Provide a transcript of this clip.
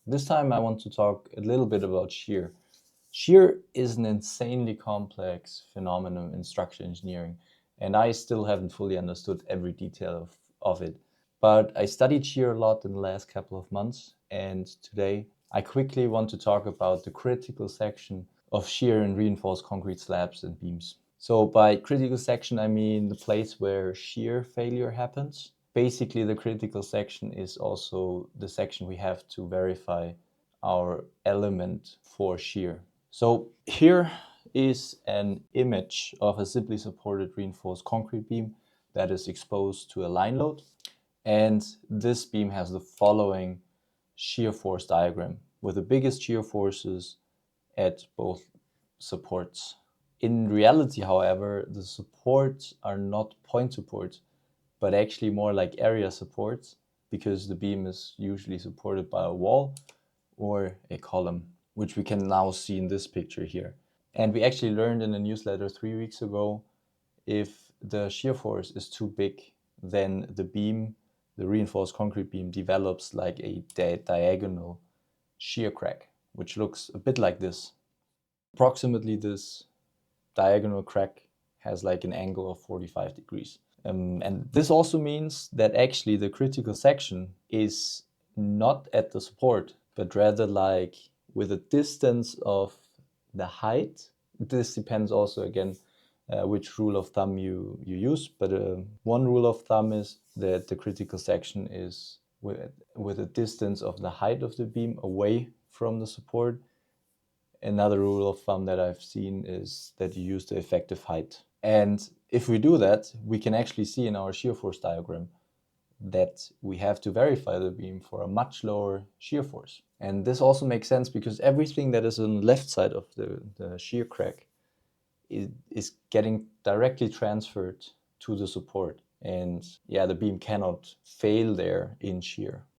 This time I want to talk a little bit about shear. Shear is an insanely complex phenomenon in structural engineering, and I still haven't fully understood every detail of it. But I studied shear a lot in the last couple of months, and today I quickly want to talk about the critical section of shear in reinforced concrete slabs and beams. So by critical section, I mean the place where shear failure happens. Basically, the critical section is also the section we have to verify our element for shear. So here is an image of a simply supported reinforced concrete beam that is exposed to a line load. And this beam has the following shear force diagram with the biggest shear forces at both supports. In reality, however, the supports are not point supports, but actually more like area supports, because the beam is usually supported by a wall or a column, which we can now see in this picture here. And we actually learned in a newsletter 3 weeks ago, if the shear force is too big, then the beam, the reinforced concrete beam, develops like a diagonal shear crack, which looks a bit like this. Approximately this diagonal crack has like an angle of 45 degrees. And this also means that actually the critical section is not at the support, but rather like with a distance of the height. This depends also again which rule of thumb you use, but one rule of thumb is that the critical section is with a distance of the height of the beam away from the support. Another rule of thumb that I've seen is that you use the effective height. And if we do that, we can actually see in our shear force diagram that we have to verify the beam for a much lower shear force. And this also makes sense because everything that is on the left side of the shear crack is getting directly transferred to the support. And yeah, the beam cannot fail there in shear.